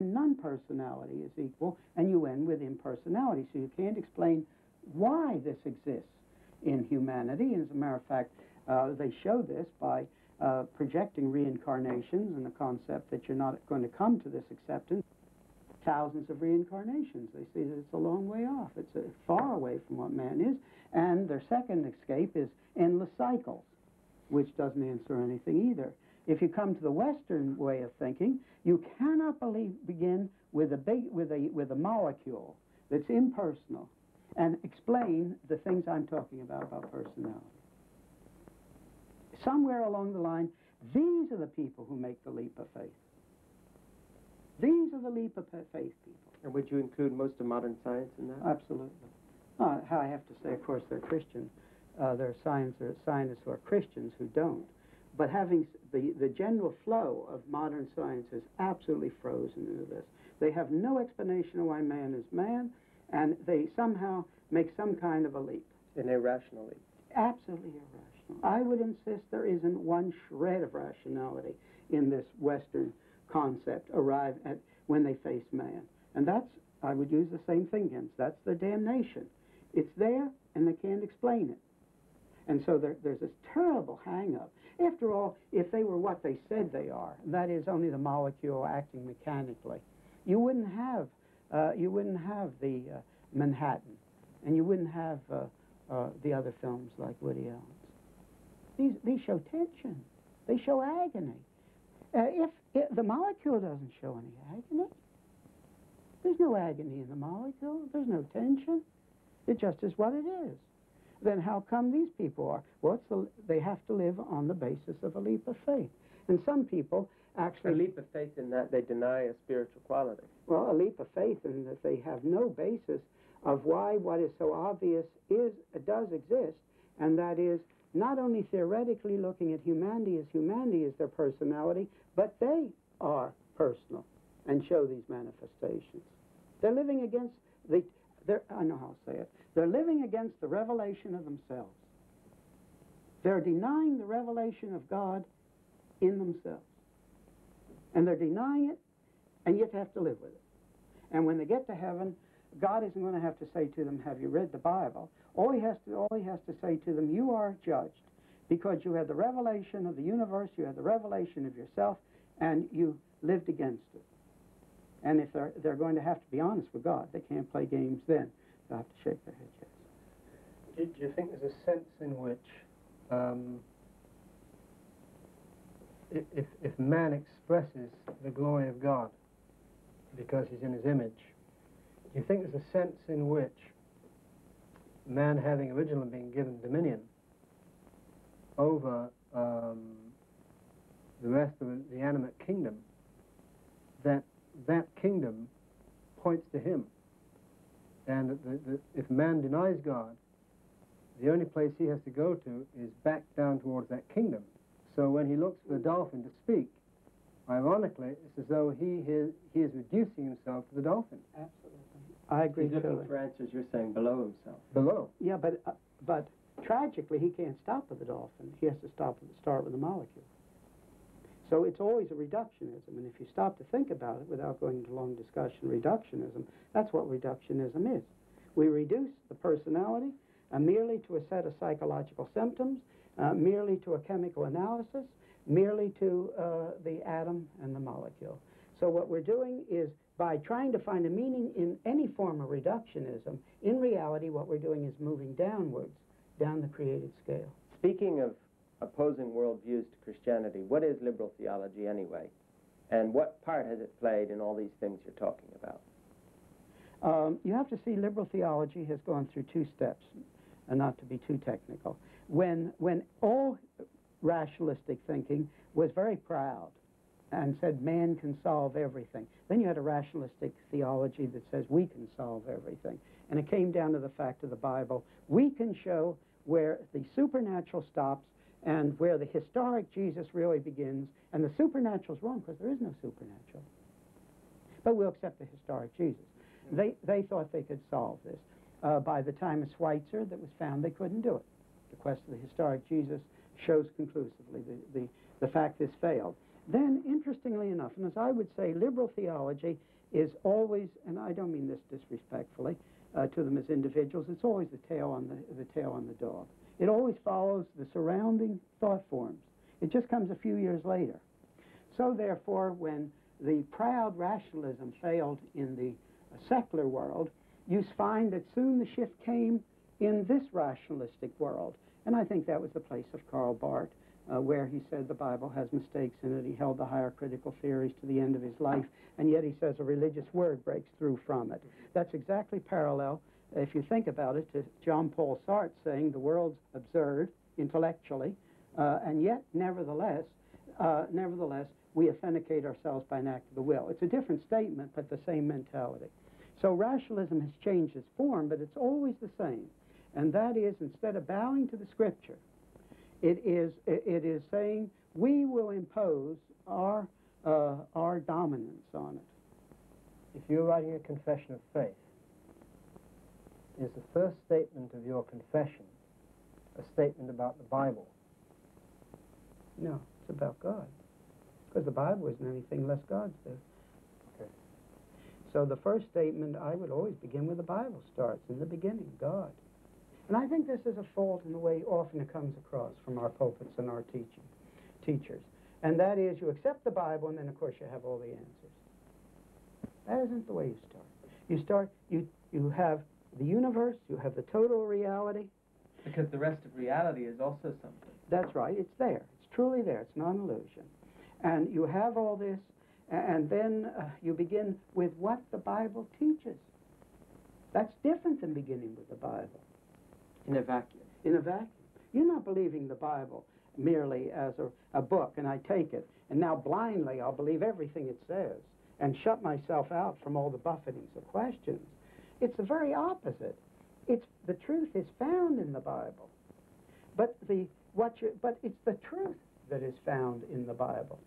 non-personality is equal, and you end with impersonality. So you can't explain why this exists in humanity. And as a matter of fact, they show this by projecting reincarnations and the concept that you're not going to come to this acceptance. Thousands of reincarnations. They see that it's a long way off. It's far away from what man is. And their second escape is endless cycles, which doesn't answer anything either. If you come to the Western way of thinking, you cannot begin with a molecule that's impersonal and explain the things I'm talking about personality. Somewhere along the line, these are the people who make the leap of faith. These are the leap of faith people. And would you include most of modern science in that? Absolutely. I have to say, of course, they're Christian. There are scientists who are Christians who don't. But having the general flow of modern science is absolutely frozen into this. They have no explanation of why man is man, and they somehow make some kind of a leap. An irrational leap. Absolutely irrational. I would insist there isn't one shred of rationality in this Western concept arrive at when they face man. And that's, I would use the same thing against, that's their damnation. It's there, and they can't explain it. And so there's this terrible hang-up. After all, if they were what they said they are, that is only the molecule acting mechanically, you wouldn't have the Manhattan, and you wouldn't have the other films like Woody Allen's. These show tension. They show agony. If the molecule doesn't show any agony, there's no agony in the molecule. There's no tension. It just is what it is. Then how come these people are? Well, they have to live on the basis of a leap of faith. And some people actually... A leap of faith in that they deny a spiritual quality. Well, a leap of faith in that they have no basis of why what is so obvious does exist, and that is not only theoretically looking at humanity as their personality, but they are personal and show these manifestations. They're living against I know how to say it. They're living against the revelation of themselves. They're denying the revelation of God in themselves. And they're denying it, and yet have to live with it. And when they get to heaven, God isn't going to have to say to them, have you read the Bible? All he has to say to them, you are judged, because you had the revelation of the universe, you had the revelation of yourself, and you lived against it. And if they're going to have to be honest with God, they can't play games then. They'll have to shake their head, yes. Do you think there's a sense in which if man expresses the glory of God because he's in his image, do you think there's a sense in which man, having originally been given dominion over the rest of the animate kingdom, that kingdom points to him, and if man denies God, the only place he has to go to is back down towards that kingdom. So when he looks for the dolphin to speak, ironically, it's as though he is reducing himself to the dolphin. Absolutely. I agree. He's looking for answers, you're saying, below himself. Below. Yeah, but tragically, he can't stop with the dolphin. He has to start with the molecule. So it's always a reductionism, and if you stop to think about it without going into long discussion, reductionism, that's what reductionism is. We reduce the personality merely to a set of psychological symptoms, merely to a chemical analysis, merely to the atom and the molecule. So what we're doing is, by trying to find a meaning in any form of reductionism, in reality what we're doing is moving downwards, down the created scale. Speaking of opposing worldviews to Christianity, what is liberal theology anyway? And what part has it played in all these things you're talking about? You have to see liberal theology has gone through two steps, and not to be too technical. When all rationalistic thinking was very proud and said man can solve everything, then you had a rationalistic theology that says we can solve everything. And it came down to the fact of the Bible. We can show where the supernatural stops and where the historic Jesus really begins, and the supernatural's wrong because there is no supernatural. But we'll accept the historic Jesus. They thought they could solve this. By the time of Schweitzer that was found, they couldn't do it. The quest of the historic Jesus shows conclusively the fact this failed. Then, interestingly enough, and as I would say, liberal theology is always, and I don't mean this disrespectfully to them as individuals, it's always the tail on the dog. It always follows the surrounding thought forms. It just comes a few years later. So therefore, when the proud rationalism failed in the secular world, you find that soon the shift came in this rationalistic world. And I think that was the place of Karl Barth, where he said the Bible has mistakes in it. He held the higher critical theories to the end of his life, and yet he says a religious word breaks through from it. That's exactly parallel, if you think about it, to John Paul Sartre saying the world's absurd intellectually, and yet, nevertheless, we authenticate ourselves by an act of the will. It's a different statement, but the same mentality. So rationalism has changed its form, but it's always the same. And that is, instead of bowing to the Scripture, it is saying we will impose our dominance on it. If you're writing a confession of faith, is the first statement of your confession a statement about the Bible? No, it's about God. Because the Bible isn't anything less God's do. Okay. So the first statement, I would always begin with the Bible starts, in the beginning, God. And I think this is a fault in the way often it comes across from our pulpits and our teachers. And that is, you accept the Bible, and then, of course, you have all the answers. That isn't the way you start. You have the universe, you have the total reality. Because the rest of reality is also something. That's right, it's there. It's truly there. It's not an illusion. And you have all this, and then you begin with what the Bible teaches. That's different than beginning with the Bible. In a vacuum. In a vacuum. You're not believing the Bible merely as a book, and I take it, and now blindly I'll believe everything it says, and shut myself out from all the buffetings of questions. It's the very opposite. The truth is found in the Bible. But it's the truth that is found in the Bible.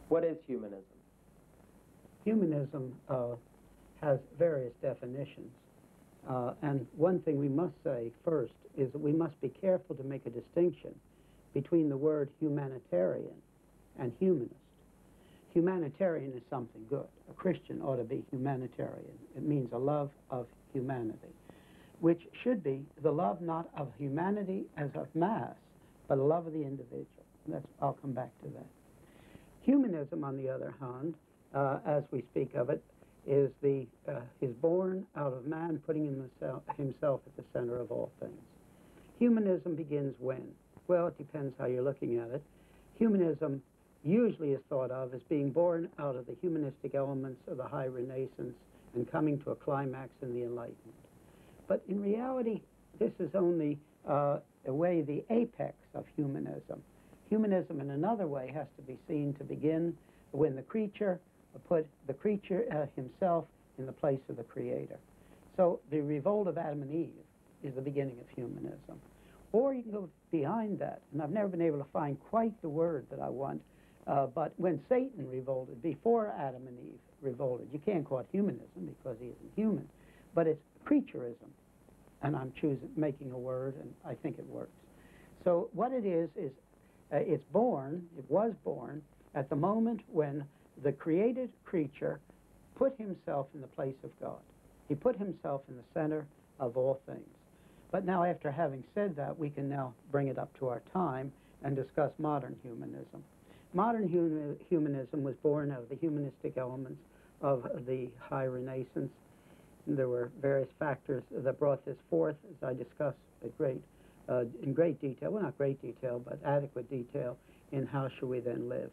What is humanism? Humanism has various definitions. And one thing we must say first is that we must be careful to make a distinction between the word humanitarian and humanist. Humanitarian is something good. A Christian ought to be humanitarian. It means a love of humanity, which should be the love not of humanity as of mass, but a love of the individual. I'll come back to that. Humanism, on the other hand, as we speak of it, is born out of man putting himself at the center of all things. Humanism begins when? Well, it depends how you're looking at it. Humanism usually is thought of as being born out of the humanistic elements of the High Renaissance and coming to a climax in the Enlightenment. But in reality, this is only the apex of humanism. Humanism, in another way, has to be seen to begin when the creature put the creature himself in the place of the Creator. So the revolt of Adam and Eve is the beginning of humanism. Or you can go behind that, and I've never been able to find quite the word that I want, but when Satan revolted, before Adam and Eve revolted, you can't call it humanism because he isn't human, but it's creaturism. And I'm making a word, and I think it works. So what it is it was born at the moment when the created creature put himself in the place of God. He put himself in the center of all things. But now, after having said that, we can now bring it up to our time and discuss modern humanism. Modern humanism was born out of the humanistic elements of the High Renaissance. There were various factors that brought this forth, as I discussed in great detail, well, not great detail, but adequate detail in How Shall We Then Live.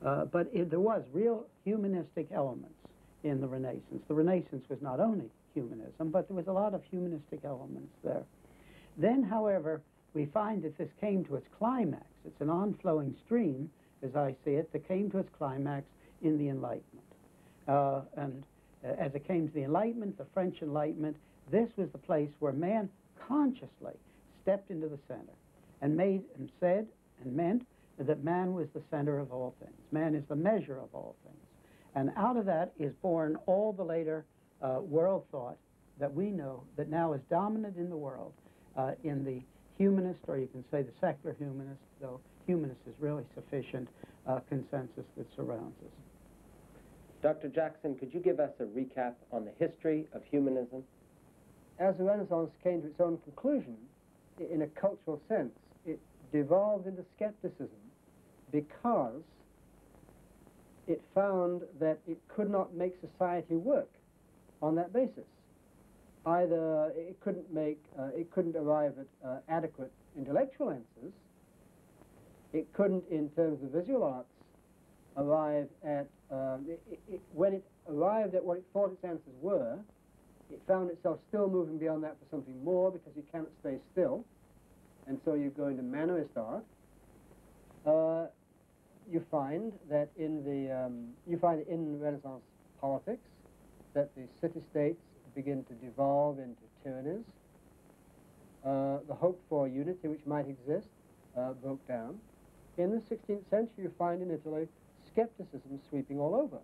But there was real humanistic elements in the Renaissance. The Renaissance was not only humanism, but there was a lot of humanistic elements there. Then, however, we find that this came to its climax. It's an on-flowing stream, as I see it, that came to its climax in the Enlightenment. As it came to the Enlightenment, the French Enlightenment, this was the place where man consciously stepped into the center and made and said and meant that man was the center of all things. Man is the measure of all things. And out of that is born all the later world thought that we know that now is dominant in the world, in the humanist, or you can say the secular humanist, though humanist is really sufficient consensus that surrounds us. Dr. Jackson, could you give us a recap on the history of humanism? As the Renaissance came to its own conclusion, in a cultural sense, it devolved into skepticism because it found that it could not make society work on that basis. Either it couldn't arrive at adequate intellectual answers, it couldn't, in terms of visual arts, arrive at, when it arrived at what it thought its answers were, it found itself still moving beyond that for something more, because you cannot stay still, and so you go into mannerist art. You find that in Renaissance politics that the city-states begin to devolve into tyrannies. The hope for unity which might exist broke down. In the 16th century, you find in Italy skepticism sweeping all over.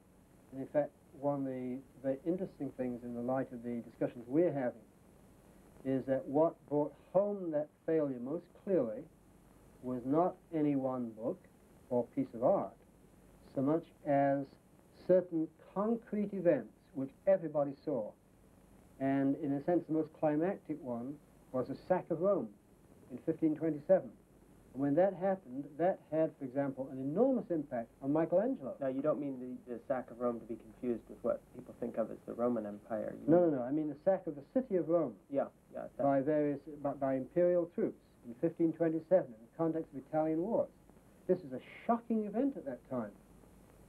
And in fact, one of the very interesting things in the light of the discussions we're having is that what brought home that failure most clearly was not any one book or piece of art, so much as certain concrete events which everybody saw. And in a sense, the most climactic one was the sack of Rome in 1527. And when that happened, that had, for example, an enormous impact on Michelangelo. Now, you don't mean the sack of Rome to be confused with what people think of as the Roman Empire. No. I mean the sack of the city of Rome. Yeah. By imperial troops in 1527 in the context of Italian wars. This is a shocking event at that time.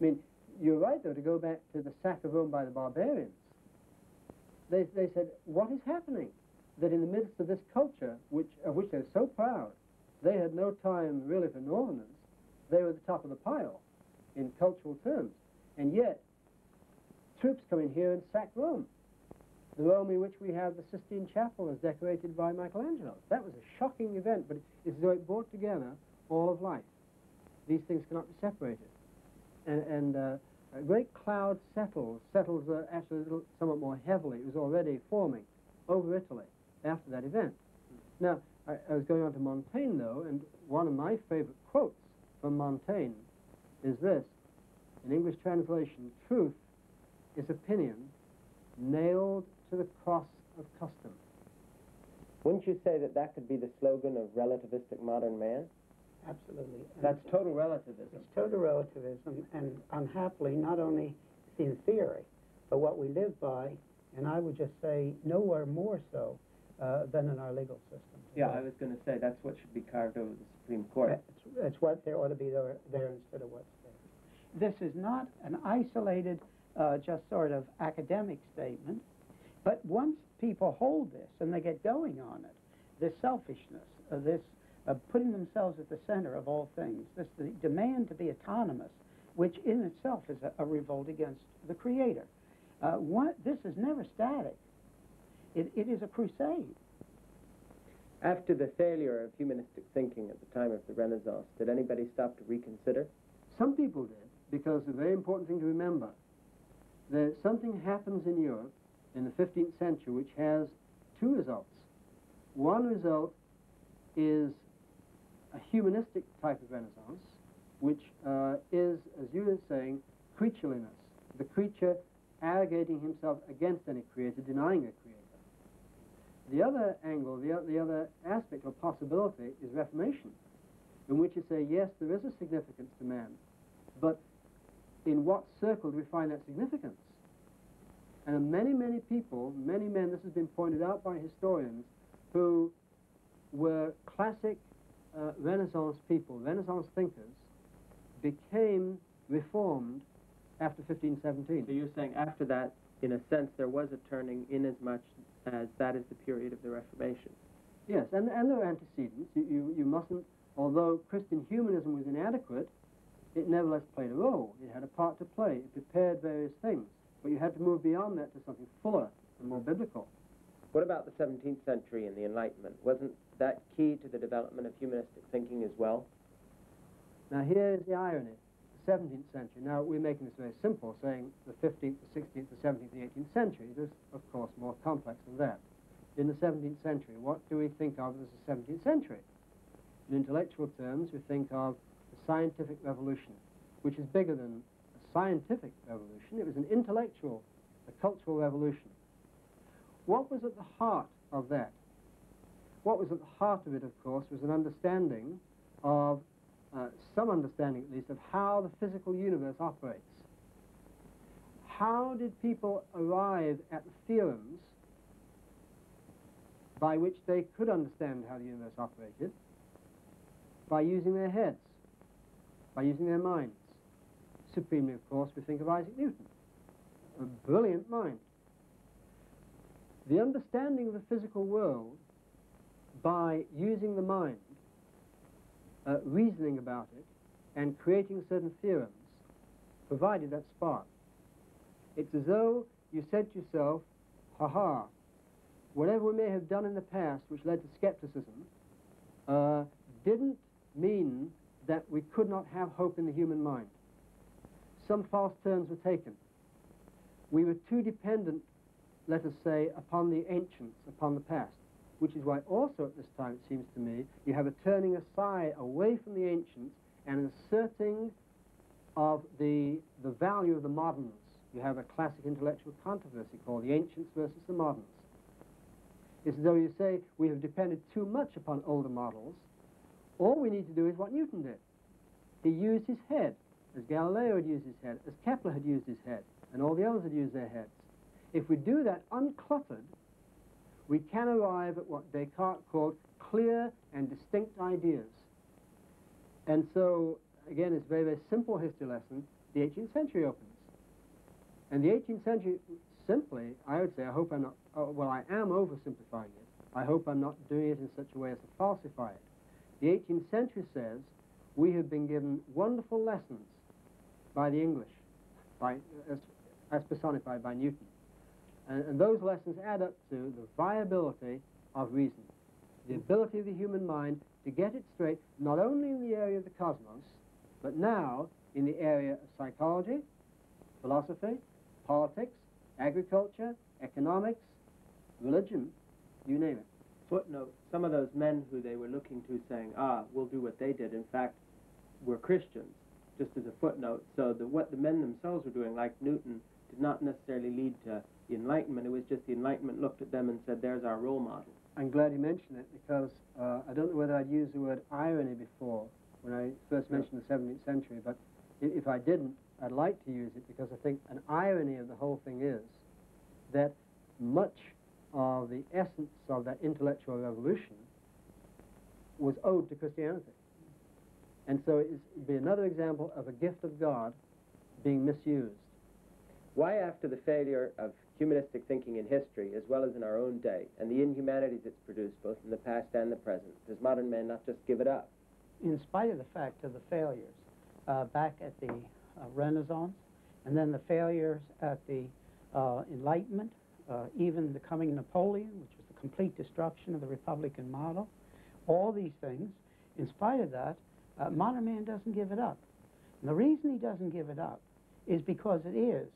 I mean, you're right, though, to go back to the sack of Rome by the barbarians. They said, what is happening? That in the midst of this culture, of which they're so proud, they had no time really for Northerners. They were at the top of the pile in cultural terms. And yet, troops come in here and sack Rome. The Rome in which we have the Sistine Chapel is decorated by Michelangelo. That was a shocking event, but it's as though it brought together all of life. These things cannot be separated. And a great cloud settles actually somewhat more heavily. It was already forming over Italy after that event. Now, I was going on to Montaigne, though, and one of my favorite quotes from Montaigne is this. In English translation, truth is opinion nailed to the cross of custom. Wouldn't you say that that could be the slogan of relativistic modern man? Absolutely. That's total relativism. It's total relativism, and unhappily, not only in theory, but what we live by, and I would just say nowhere more so than in our legal system. Yeah, I was going to say that's what should be carved over the Supreme Court. It's what there ought to be there instead of what's there. This is not an isolated, just sort of academic statement, but once people hold this and they get going on it, this selfishness, this putting themselves at the center of all things, this the demand to be autonomous, which in itself is a revolt against the Creator. This is never static. It is a crusade. After the failure of humanistic thinking at the time of the Renaissance, did anybody stop to reconsider? Some people did, because the very important thing to remember, that something happens in Europe in the 15th century which has two results. One result is a humanistic type of Renaissance, which is, as you were saying, creatureliness. The creature arrogating himself against any creator, denying a creator. The other angle, the other aspect or possibility is Reformation, in which you say, yes, there is a significance to man, but in what circle do we find that significance? And many, many people, many men, this has been pointed out by historians, who were classic Renaissance people, Renaissance thinkers, became reformed after 1517. So you're saying after that, in a sense, there was a turning in as much as that is the period of the Reformation. Yes, and there are antecedents. You mustn't, although Christian humanism was inadequate, it nevertheless played a role. It had a part to play. It prepared various things. But you had to move beyond that to something fuller and more biblical. What about the 17th century and the Enlightenment? Wasn't that key to the development of humanistic thinking as well? Now here is the irony. The 17th century. Now we're making this very simple, saying the 15th, the 16th, the 17th, the 18th century. It is, of course, more complex than that. In the 17th century, what do we think of as the 17th century? In intellectual terms, we think of the scientific revolution, which is bigger than a scientific revolution. It was an intellectual, a cultural revolution. What was at the heart of that? What was at the heart of it, of course, was an understanding of, some understanding at least, of how the physical universe operates. How did people arrive at the theorems by which they could understand how the universe operated? By using their heads, by using their minds. Supremely, of course, we think of Isaac Newton, a brilliant mind. The understanding of the physical world by using the mind, reasoning about it, and creating certain theorems, provided that spark. It's as though you said to yourself, ha-ha, whatever we may have done in the past which led to skepticism didn't mean that we could not have hope in the human mind. Some false turns were taken. We were too dependent, let us say, upon the ancients, upon the past, which is why also at this time, it seems to me, you have a turning aside away from the ancients and an asserting of the value of the moderns. You have a classic intellectual controversy called the ancients versus the moderns. It's as though you say, we have depended too much upon older models. All we need to do is what Newton did. He used his head, as Galileo had used his head, as Kepler had used his head, and all the others had used their heads. If we do that uncluttered, we can arrive at what Descartes called clear and distinct ideas. And so, again, it's a very, very simple history lesson. The 18th century opens. And the 18th century, simply, I would say, I hope I'm not, well, I am oversimplifying it. I hope I'm not doing it in such a way as to falsify it. The 18th century says we have been given wonderful lessons by the English, as personified by Newton. And those lessons add up to the viability of reason, the ability of the human mind to get it straight, not only in the area of the cosmos, but now in the area of psychology, philosophy, politics, agriculture, economics, religion, you name it. Footnote, some of those men who they were looking to saying, we'll do what they did, in fact, were Christians, just as a footnote. So what the men themselves were doing, like Newton, did not necessarily lead to the Enlightenment. It was just the Enlightenment looked at them and said, there's our role model. I'm glad you mentioned it, because I don't know whether I'd used the word irony before when I first mentioned the 17th century, but if I didn't, I'd like to use it, because I think an irony of the whole thing is that much of the essence of that intellectual revolution was owed to Christianity. And so it would be another example of a gift of God being misused. Why, after the failure of humanistic thinking in history, as well as in our own day, and the inhumanities it's produced, both in the past and the present, does modern man not just give it up? In spite of the fact of the failures back at the Renaissance, and then the failures at the Enlightenment, even the coming Napoleon, which was the complete destruction of the Republican model, all these things, in spite of that, modern man doesn't give it up. And the reason he doesn't give it up is because it is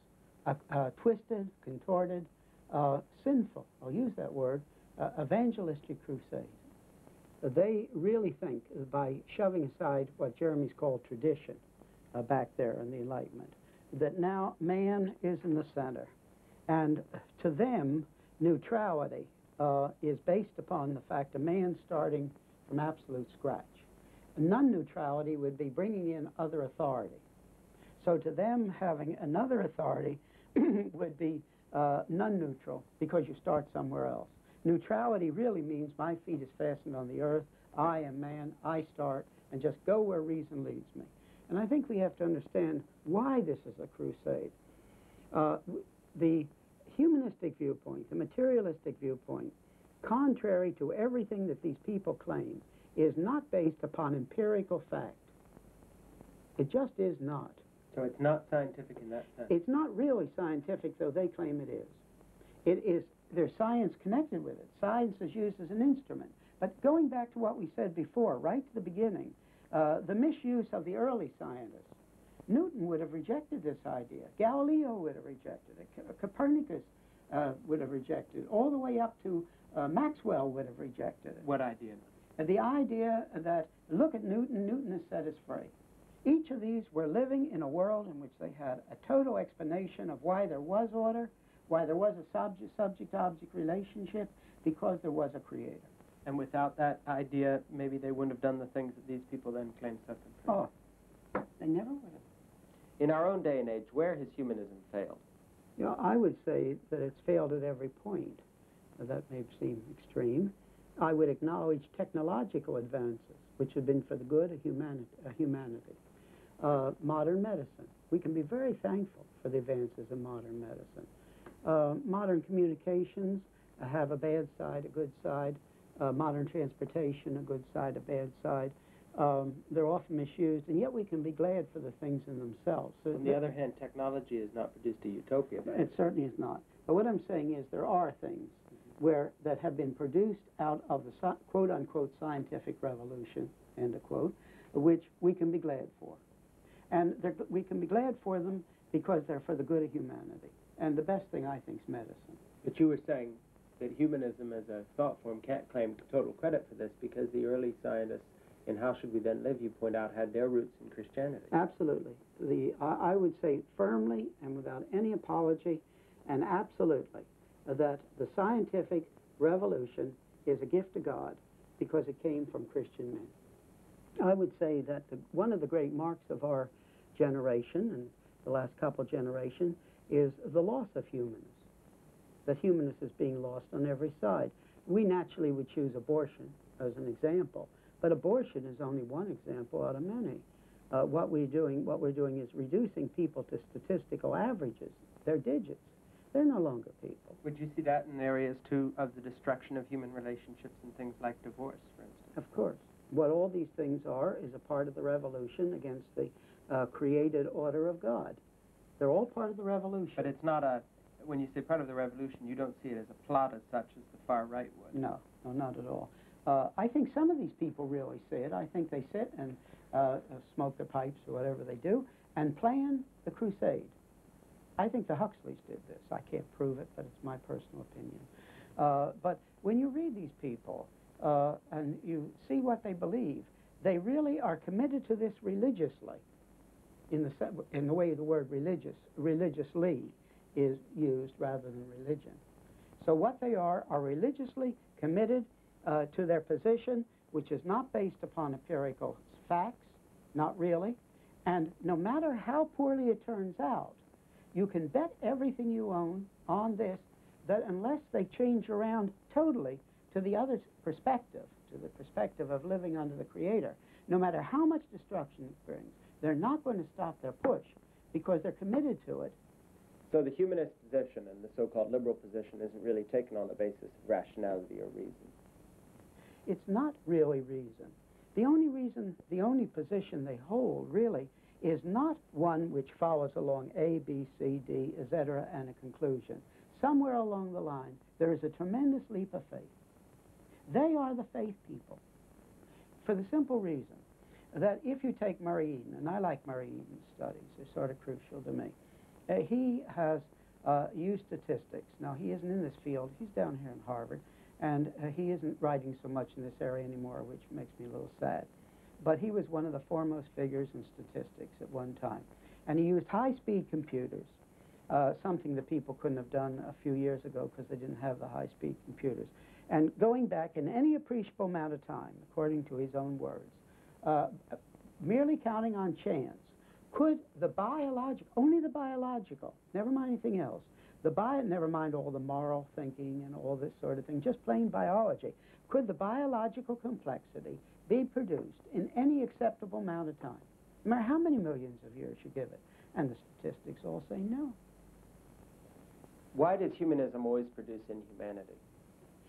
a twisted, contorted, sinful, I'll use that word, evangelistic crusade. They really think, by shoving aside what Jeremy's called tradition back there in the Enlightenment, that now man is in the center. And to them, neutrality is based upon the fact of man starting from absolute scratch. Non-neutrality would be bringing in other authority. So to them, having another authority would be non-neutral, because you start somewhere else. Neutrality really means my feet is fastened on the earth, I am man, I start, and just go where reason leads me. And I think we have to understand why this is a crusade. The humanistic viewpoint, the materialistic viewpoint, contrary to everything that these people claim, is not based upon empirical fact. It just is not. So it's not scientific in that sense. It's not really scientific, though they claim it is. It is. There's science connected with it. Science is used as an instrument. But going back to what we said before, right to the beginning, the misuse of the early scientists. Newton would have rejected this idea. Galileo would have rejected it. Copernicus would have rejected it. All the way up to Maxwell would have rejected it. What idea? The idea that, look at Newton, Newton has set us free. Each of these were living in a world in which they had a total explanation of why there was order, why there was a subject-object relationship, because there was a creator. And without that idea, maybe they wouldn't have done the things that these people then claim set them free. Oh, they never would have. In our own day and age, where has humanism failed? You know, I would say that it's failed at every point. That may seem extreme. I would acknowledge technological advances, which have been for the good of humanity. Modern medicine. We can be very thankful for the advances in modern medicine. Modern communications have a bad side, a good side. Modern transportation, a good side, a bad side. They're often misused, and yet we can be glad for the things in themselves. So on the other hand, technology has not produced a utopia. It certainly is not. But what I'm saying is there are things that have been produced out of the quote-unquote scientific revolution, end of quote, which we can be glad for. And we can be glad for them because they're for the good of humanity. And the best thing, I think, is medicine. But you were saying that humanism as a thought form can't claim total credit for this because the early scientists in How Should We Then Live, you point out, had their roots in Christianity. Absolutely. I would say firmly and without any apology and absolutely that the scientific revolution is a gift of God because it came from Christian men. I would say that one of the great marks of our generation and the last couple generations is the loss of humanness. That humanness is being lost on every side. We naturally would choose abortion as an example, but abortion is only one example out of many. What we're doing is reducing people to statistical averages. They're digits. They're no longer people. Would you see that in areas, too, of the destruction of human relationships and things like divorce, for instance? Of course. What all these things are is a part of the revolution against the created order of God. They're all part of the revolution. But it's not when you say part of the revolution, you don't see it as a plot as such as the far right would. No, not at all. I think some of these people really see it. I think they sit and smoke their pipes or whatever they do and plan the crusade. I think the Huxleys did this. I can't prove it, but it's my personal opinion. But when you read these people and you see what they believe, they really are committed to this religiously, in the way the word religiously is used rather than religion. So what they are religiously committed to their position, which is not based upon empirical facts, not really. And no matter how poorly it turns out, you can bet everything you own on this, that unless they change around totally to the other perspective, to the perspective of living under the Creator, no matter how much destruction it brings, they're not going to stop their push because they're committed to it. So the humanist position and the so-called liberal position isn't really taken on the basis of rationality or reason. It's not really reason. The only position they hold, really, is not one which follows along A, B, C, D, etc., and a conclusion. Somewhere along the line, there is a tremendous leap of faith. They are the faith people, for the simple reason that if you take Murray Eden, and I like Murray Eden's studies, they're sort of crucial to me. He has used statistics. Now, he isn't in this field. He's down here in Harvard, and he isn't writing so much in this area anymore, which makes me a little sad. But he was one of the foremost figures in statistics at one time. And he used high-speed computers, something that people couldn't have done a few years ago because they didn't have the high-speed computers. And going back in any appreciable amount of time, according to his own words, merely counting on chance, could the biological, only the biological, never mind anything else, never mind all the moral thinking and all this sort of thing, just plain biology, could the biological complexity be produced in any acceptable amount of time? no matter how many millions of years you give it. And the statistics all say no. Why does humanism always produce inhumanity?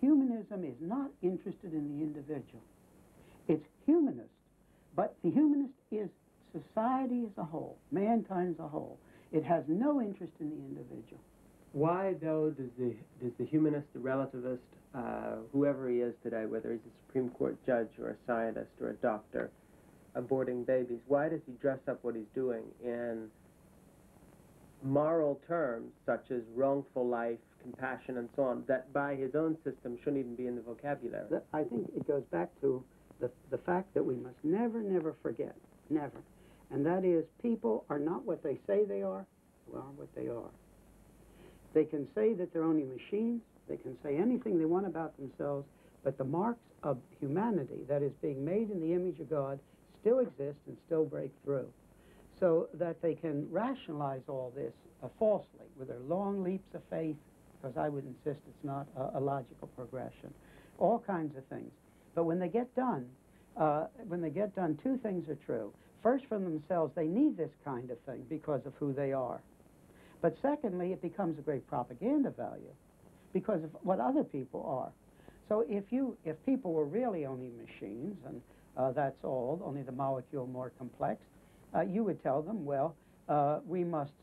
Humanism is not interested in the individual. It's humanist, but the humanist is society as a whole, mankind as a whole. It has no interest in the individual. Why, though, does the humanist, the relativist, whoever he is today, whether he's a Supreme Court judge or a scientist or a doctor, aborting babies, why does he dress up what he's doing in moral terms such as wrongful life, compassion, and so on, that by his own system shouldn't even be in the vocabulary? I think it goes back to the fact that we must never, never forget, never. And that is, people are not what they say they are what they are. They can say that they're only machines, they can say anything they want about themselves, but the marks of humanity, that is being made in the image of God, still exist and still break through. So that they can rationalize all this falsely with their long leaps of faith, because I would insist it's not a logical progression, all kinds of things. But when they get done, two things are true. First, from themselves, they need this kind of thing because of who they are. But secondly, it becomes a great propaganda value because of what other people are. So if people were really only machines, and that's all, only the molecule more complex, you would tell them, well, we must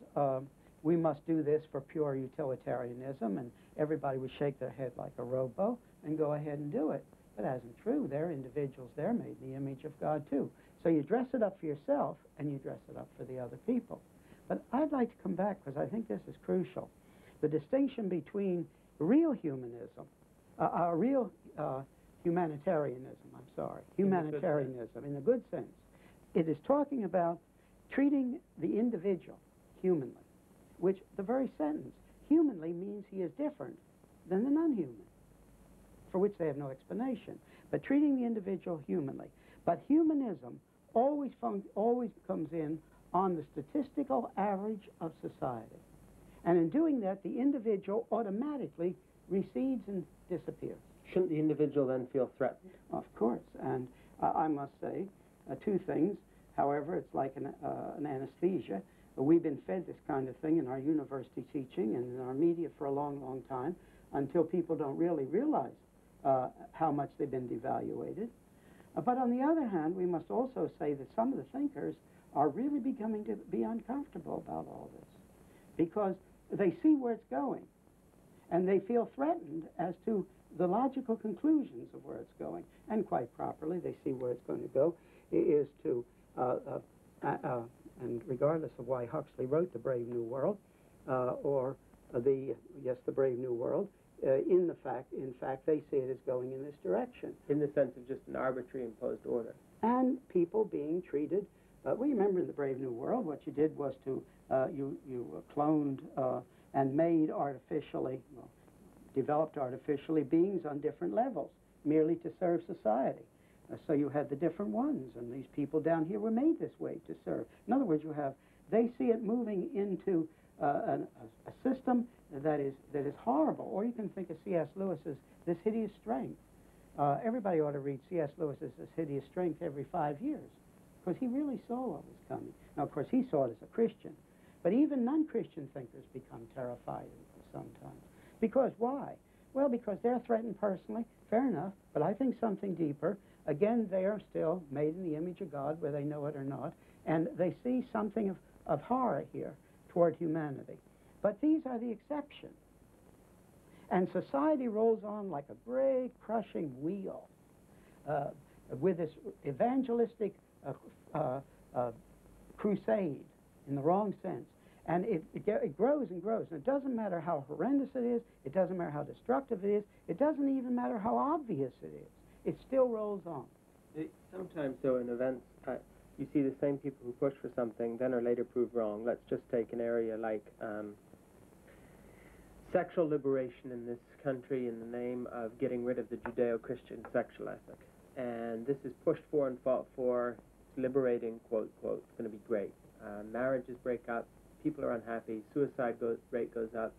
do this for pure utilitarianism, and everybody would shake their head like a robo and go ahead and do it. But that isn't true. They're individuals. They're made in the image of God, too. So you dress it up for yourself, and you dress it up for the other people. But I'd like to come back, because I think this is crucial. The distinction between real humanism, real humanitarianism, humanitarianism in a good sense. It is talking about treating the individual humanly, which the very sentence, humanly, means he is different than the non-human, for which they have no explanation. But treating the individual humanly. But humanism always comes in on the statistical average of society. And in doing that, the individual automatically recedes and disappears. Shouldn't the individual then feel threatened? Of course. And I must say two things. However, it's like an anesthesia. We've been fed this kind of thing in our university teaching and in our media for a long, long time until people don't really realize how much they've been devaluated. But on the other hand, we must also say that some of the thinkers are really becoming to be uncomfortable about all this because they see where it's going and they feel threatened as to the logical conclusions of where it's going. And quite properly, they see where it's going to go is to, and regardless of why Huxley wrote The Brave New World, or The Brave New World, in fact, they see it as going in this direction. In the sense of just an arbitrary imposed order. And people being treated, well, you remember in The Brave New World, what you did was to, you cloned and made artificially, well, developed artificially beings on different levels, merely to serve society. So you had the different ones, and these people down here were made this way to serve. In other words, they see it moving into a system that is horrible. Or you can think of C.S. Lewis's This Hideous Strength. Everybody ought to read C.S. Lewis's This Hideous Strength every 5 years, because he really saw what was coming. Now, of course, he saw it as a Christian, but even non-Christian thinkers become terrified sometimes. Because why? Well, because they're threatened personally, fair enough, but I think something deeper. Again, they are still made in the image of God, whether they know it or not, and they see something of horror here toward humanity. But these are the exception. And society rolls on like a great crushing wheel with this evangelistic crusade in the wrong sense. And it grows and grows. And it doesn't matter how horrendous it is. It doesn't matter how destructive it is. It doesn't even matter how obvious it is. It still rolls on. Sometimes, though, in events, you see the same people who push for something then are later proved wrong. Let's just take an area like sexual liberation in this country in the name of getting rid of the Judeo-Christian sexual ethic. And this is pushed for and fought for, liberating, quote, quote, it's going to be great. Marriages break up, people are unhappy, suicide rate goes up,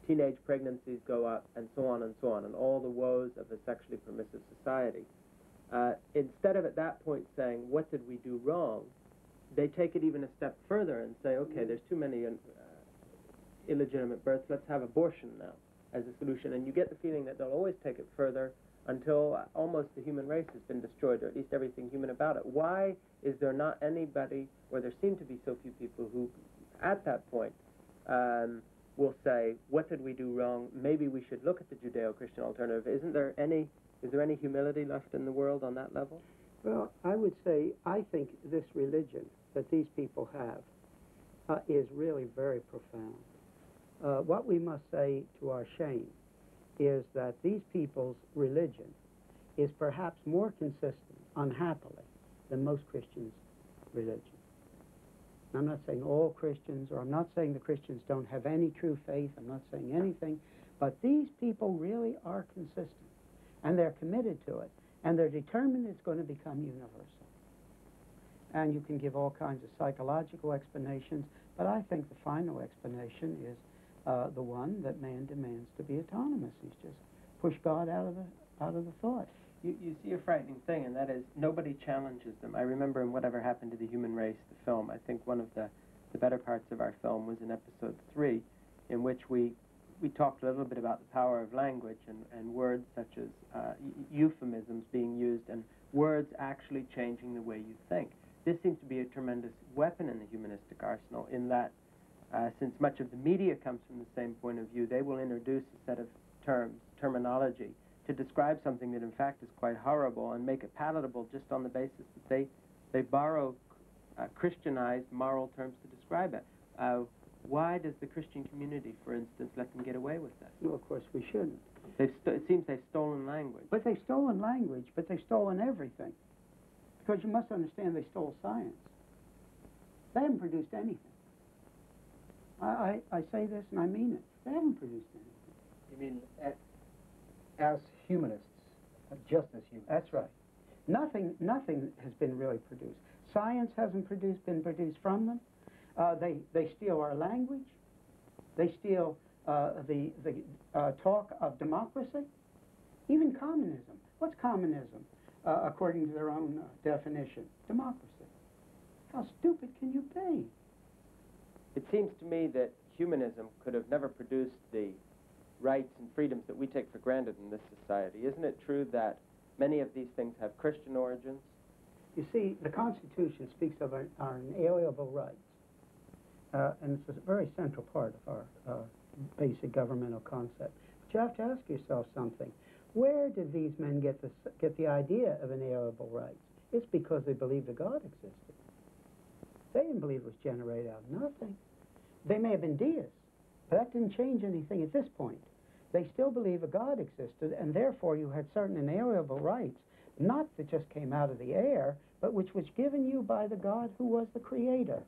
teenage pregnancies go up, and so on, and all the woes of a sexually permissive society. Instead of at that point saying, what did we do wrong, they take it even a step further and say, okay, there's too many illegitimate births, let's have abortion now as a solution. And you get the feeling that they'll always take it further until almost the human race has been destroyed, or at least everything human about it. Why is there not anybody, or there seem to be so few people who, at that point, will say, what did we do wrong? Maybe we should look at the Judeo-Christian alternative. Is there any humility left in the world on that level? Well, I would say, I think this religion that these people have is really very profound. What we must say to our shame is that these people's religion is perhaps more consistent, unhappily, than most Christians' religion. I'm not saying all Christians, or I'm not saying the Christians don't have any true faith, I'm not saying anything, but these people really are consistent, and they're committed to it, and they're determined it's going to become universal. And you can give all kinds of psychological explanations, but I think the final explanation is the one that man demands to be autonomous. He's just pushed God out of the thought. You see a frightening thing, and that is nobody challenges them. I remember in Whatever Happened to the Human Race, the film, I think one of the better parts of our film was in episode 3, in which we talked a little bit about the power of language and words such as euphemisms being used and words actually changing the way you think. This seems to be a tremendous weapon in the humanistic arsenal, in that since much of the media comes from the same point of view, they will introduce a set of terminology, to describe something that in fact is quite horrible and make it palatable just on the basis that they borrow Christianized moral terms to describe it. Why does the Christian community, for instance, let them get away with that? No, of course we shouldn't. It seems they've stolen language. But they've stolen language, but they've stolen everything. Because you must understand they stole science. They haven't produced anything. I say this and I mean it. They haven't produced anything. You mean as humanists, just as humanists? That's right. Nothing has been really produced. Science hasn't been produced from them. They steal our language. They steal the talk of democracy. Even communism. What's communism? According to their own definition, democracy. How stupid can you be? It seems to me that humanism could have never produced the rights and freedoms that we take for granted in this society. Isn't it true that many of these things have Christian origins? You see, the Constitution speaks of our inalienable rights, and it's a very central part of our basic governmental concept. But you have to ask yourself something. Where did these men get the idea of inalienable rights? It's because they believed a God existed. They didn't believe it was generated out of nothing. They may have been deists, but that didn't change anything at this point. They still believe a God existed, and therefore you had certain inalienable rights, not that just came out of the air, but which was given you by the God who was the creator.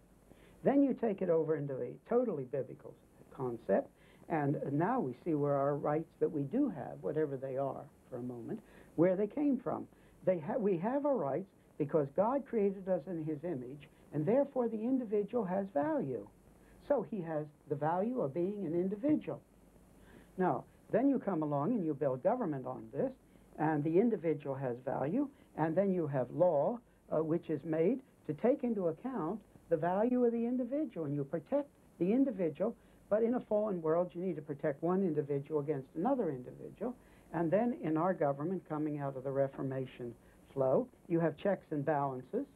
Then you take it over into the totally biblical concept, and now we see where our rights that we do have, whatever they are for a moment, where they came from. We have our rights because God created us in his image, and therefore the individual has value. So he has the value of being an individual. Now, then you come along and you build government on this, and the individual has value, and then you have law, which is made to take into account the value of the individual, and you protect the individual, but in a fallen world you need to protect one individual against another individual, and then in our government, coming out of the Reformation flow, you have checks and balances,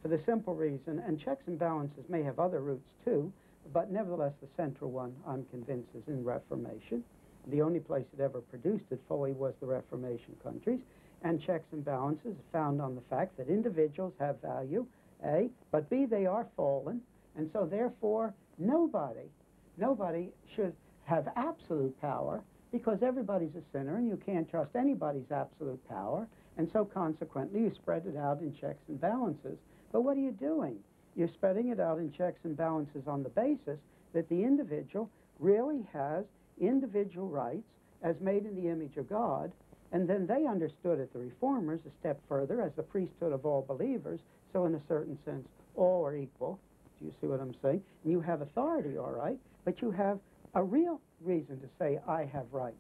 for the simple reason, and checks and balances may have other roots too, but nevertheless the central one, I'm convinced, is in Reformation. The only place it ever produced it fully was the Reformation countries, and checks and balances found on the fact that individuals have value, A, but B, they are fallen, and so therefore nobody should have absolute power, because everybody's a sinner and you can't trust anybody's absolute power, and so consequently you spread it out in checks and balances. But what are you doing? You're spreading it out in checks and balances on the basis that the individual really has individual rights as made in the image of God, and then they understood it, the Reformers, a step further, as the priesthood of all believers, so in a certain sense all are equal. Do you see what I'm saying? And you have authority, all right, but you have a real reason to say, I have rights.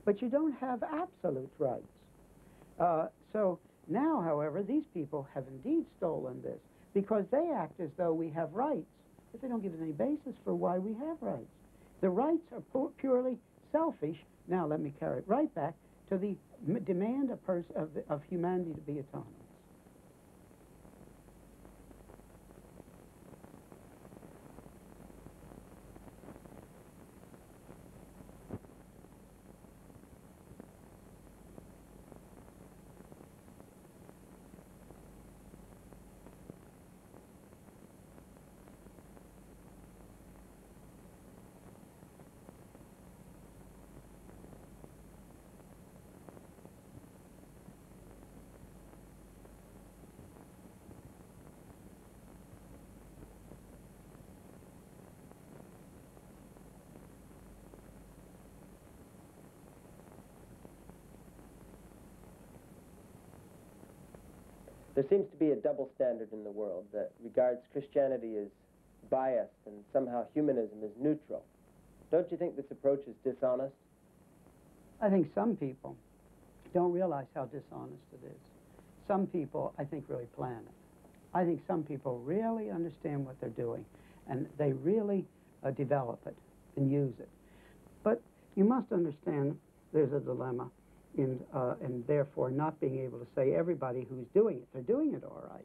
But you don't have absolute rights. So now, however, these people have indeed stolen this, because they act as though we have rights, but they don't give us any basis for why we have rights. The rights are purely selfish. Now let me carry it right back to the demand of humanity to be autonomous. There seems to be a double standard in the world that regards Christianity as biased and somehow humanism as neutral. Don't you think this approach is dishonest? I think some people don't realize how dishonest it is. Some people, I think, really plan it. I think some people really understand what they're doing, and they really develop it and use it. But you must understand there's a dilemma in, and therefore not being able to say everybody who's doing it, they're doing it all right.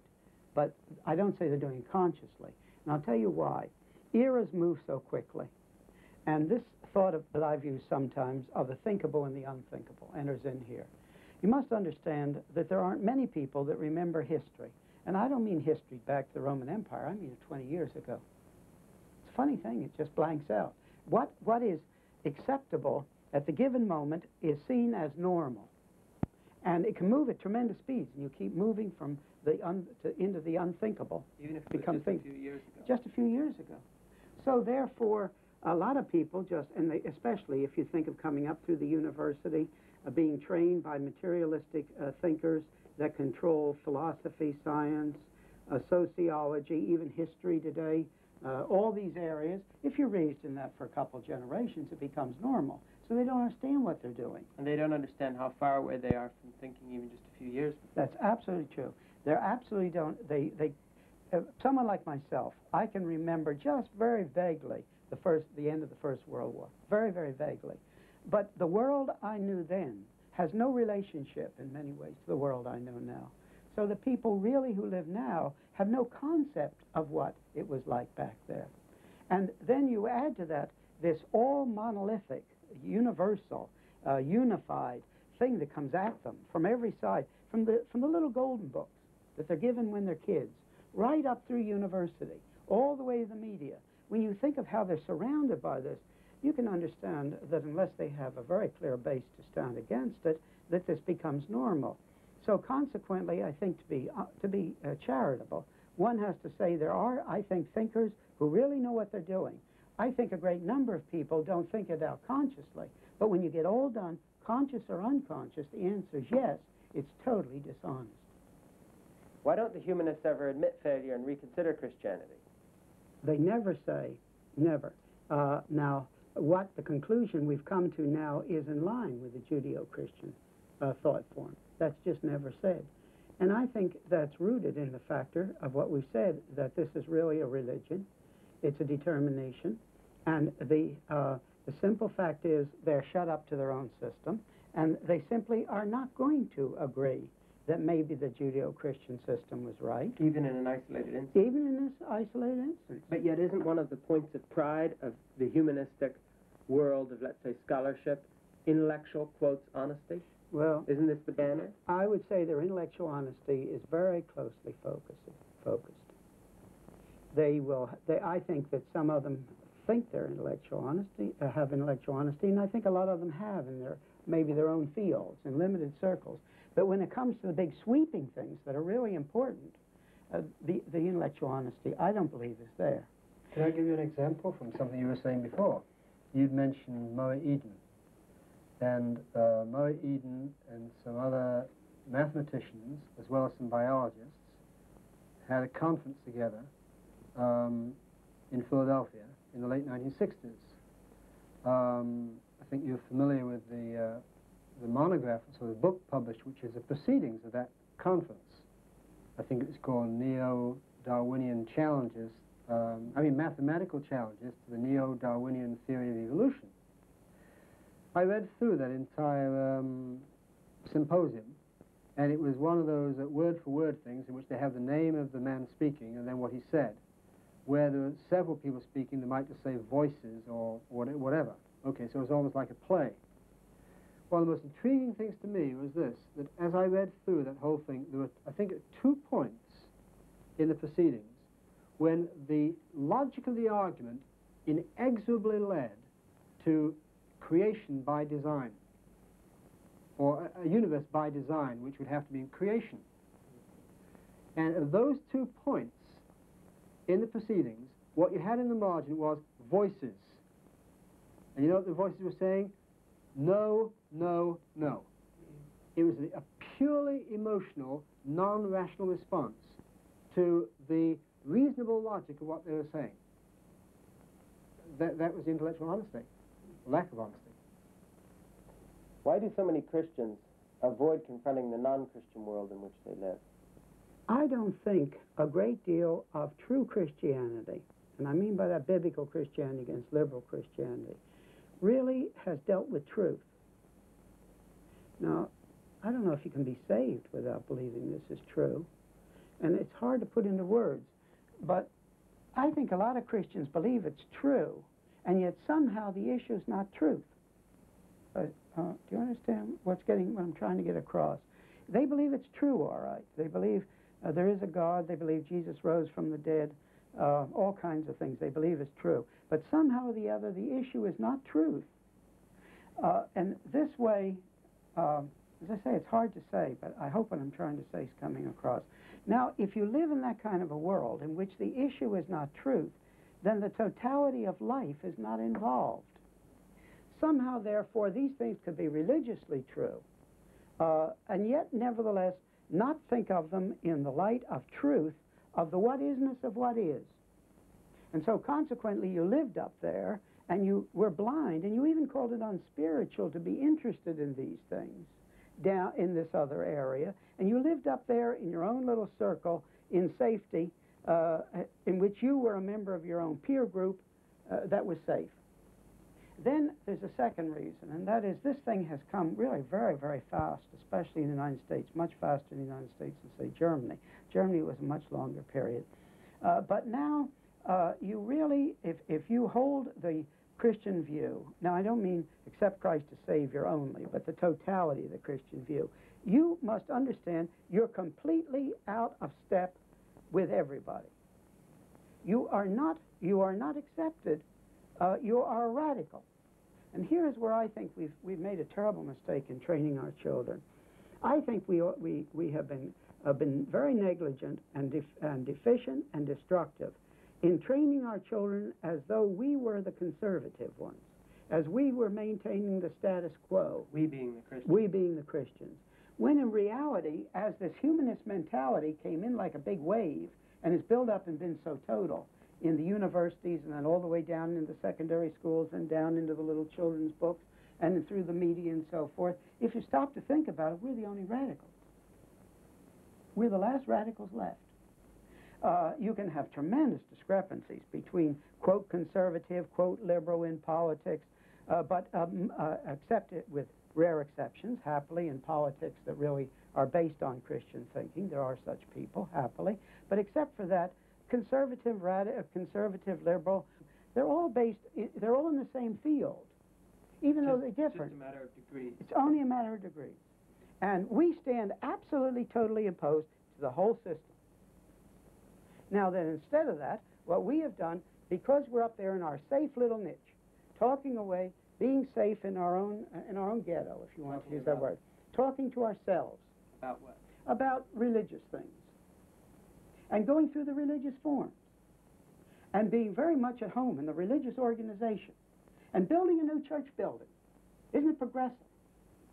But I don't say they're doing it consciously. And I'll tell you why. Eras move so quickly. And this thought that I've used sometimes of the thinkable and the unthinkable enters in here. You must understand that there aren't many people that remember history. And I don't mean history back to the Roman Empire. I mean it 20 years ago. It's a funny thing. It just blanks out. What is acceptable at the given moment is seen as normal. And it can move at tremendous speeds. And you keep moving from the into the unthinkable. Even if it was just a few years ago. Just a few years ago. So therefore, a lot of people just, and they, especially if you think of coming up through the university, being trained by materialistic thinkers that control philosophy, science, sociology, even history today, all these areas, if you're raised in that for a couple of generations, it becomes normal. So they don't understand what they're doing. And they don't understand how far away they are from thinking even just a few years before. That's absolutely true. They absolutely don't, someone like myself, I can remember just very vaguely the end of the First World War, very, very vaguely. But the world I knew then has no relationship in many ways to the world I know now. So the people really who live now have no concept of what it was like back there. And then you add to that this all monolithic, universal, unified thing that comes at them from every side, from the little golden books that they're given when they're kids, right up through university, all the way to the media. When you think of how they're surrounded by this, you can understand that unless they have a very clear base to stand against it, that this becomes normal. So consequently, I think to be charitable, one has to say there are, I think, thinkers who really know what they're doing. I think a great number of people don't think it out consciously. But when you get all done, conscious or unconscious, the answer is yes, it's totally dishonest. Why don't the humanists ever admit failure and reconsider Christianity? They never say, never. Now, what the conclusion we've come to now is in line with the Judeo-Christian thought form. That's just never said. And I think that's rooted in the factor of what we've said, that this is really a religion. It's a determination. And the simple fact is they're shut up to their own system, and they simply are not going to agree that maybe the Judeo-Christian system was right. Even in an isolated instance? Even in this isolated instance. But yet isn't one of the points of pride of the humanistic world of, let's say, scholarship, intellectual, quotes, honesty? Well, isn't this the banner? I would say their intellectual honesty is very closely focused. I think that some of them think they're intellectual honesty, have intellectual honesty, and I think a lot of them have in maybe their own fields, in limited circles. But when it comes to the big sweeping things that are really important, the intellectual honesty, I don't believe is there. Can I give you an example from something you were saying before? You'd mentioned Moe Eden. And Moe Eden and some other mathematicians, as well as some biologists, had a conference together in Philadelphia in the late 1960s. I think you're familiar with the monograph, so the book published, which is the proceedings of that conference. I think it was called neo-Darwinian challenges, mathematical challenges to the neo-Darwinian theory of evolution. I read through that entire symposium, and it was one of those word-for-word things in which they have the name of the man speaking and then what he said. Where there were several people speaking, they might just say voices or whatever. Okay, so it was almost like a play. One of the most intriguing things to me was this, that as I read through that whole thing, there were, I think, 2 points in the proceedings when the logic of the argument inexorably led to creation by design, or a universe by design, which would have to be in creation. And of those 2 points in the proceedings, what you had in the margin was voices. And you know what the voices were saying? No, no, no. It was a purely emotional, non-rational response to the reasonable logic of what they were saying. That was intellectual honesty, lack of honesty. Why do so many Christians avoid confronting the non-Christian world in which they live? I don't think a great deal of true Christianity, and I mean by that biblical Christianity against liberal Christianity, really has dealt with truth. Now, I don't know if you can be saved without believing this is true, and it's hard to put into words, but I think a lot of Christians believe it's true, and yet somehow the issue is not truth. Do you understand what I'm trying to get across? They believe it's true, all right. They believe there is a God. They believe Jesus rose from the dead. All kinds of things they believe is true. But somehow or the other, the issue is not truth. And this way, as I say, it's hard to say, but I hope what I'm trying to say is coming across. Now, if you live in that kind of a world in which the issue is not truth, then the totality of life is not involved. Somehow, therefore, these things could be religiously true, and yet, nevertheless, not think of them in the light of truth, of the what-isness of what is. And so, consequently, you lived up there, and you were blind, and you even called it unspiritual to be interested in these things down in this other area, and you lived up there in your own little circle in safety, in which you were a member of your own peer group that was safe. Then there's a second reason, and that is this thing has come really very, very fast, especially in the United States, much faster in the United States than, say, Germany. Germany was a much longer period. But now you really, if you hold the Christian view, now I don't mean accept Christ as Savior only, but the totality of the Christian view, you must understand you're completely out of step with everybody. You are not accepted. You are a radical. And here's where I think we've made a terrible mistake in training our children. I think we have been very negligent and deficient and destructive in training our children as though we were the conservative ones, as we were maintaining the status quo. We being the Christians. We being the Christians. When in reality, as this humanist mentality came in like a big wave and has built up and been so total, in the universities and then all the way down into secondary schools and down into the little children's books and through the media and so forth, if you stop to think about it, we're the only radicals. We're the last radicals left. You can have tremendous discrepancies between, quote, conservative, quote, liberal in politics, but accept it with rare exceptions, happily, in politics that really are based on Christian thinking. There are such people, happily. But except for that, conservative, liberal, they're all they're all in the same field, even though they're different. It's just a matter of degrees. It's only a matter of degrees. And we stand absolutely, totally opposed to the whole system. Now then, instead of that, what we have done, because we're up there in our safe little niche, talking away, being safe in our own ghetto, if you want to use that word, talking to ourselves. About what? About religious things. And going through the religious forms, and being very much at home in the religious organization, and building a new church building. Isn't it progressive?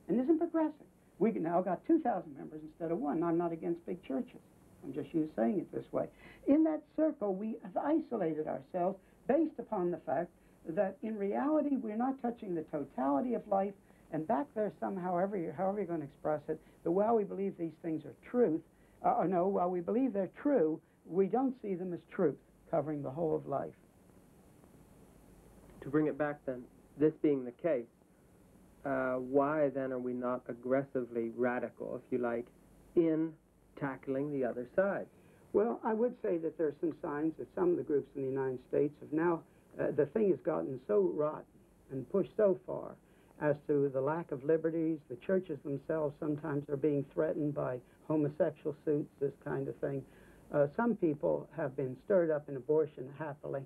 And isn't progressive? We now got 2,000 members instead of 1. I'm not against big churches. I'm just saying it this way. In that circle, we have isolated ourselves based upon the fact that in reality, we're not touching the totality of life, and back there somehow, however you're going to express it, that while we believe these things are truth, while we believe they're true, we don't see them as truth, covering the whole of life. To bring it back then, this being the case, why then are we not aggressively radical, if you like, in tackling the other side? Well, I would say that there are some signs that some of the groups in the United States have now, the thing has gotten so rotten and pushed so far as to the lack of liberties. The churches themselves sometimes are being threatened by homosexual suits, this kind of thing. Some people have been stirred up in abortion happily,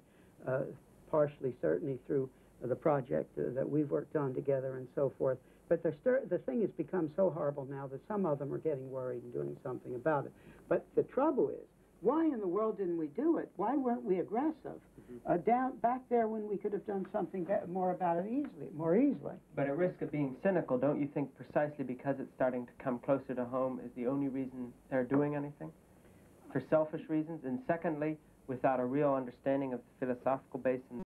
partially certainly through the project that we've worked on together and so forth. But the thing has become so horrible now that some of them are getting worried and doing something about it. But the trouble is, why in the world didn't we do it? Why weren't we aggressive? Back there when we could have done something more about it more easily. But at risk of being cynical, don't you think precisely because it's starting to come closer to home is the only reason they're doing anything? For selfish reasons? And secondly, without a real understanding of the philosophical basis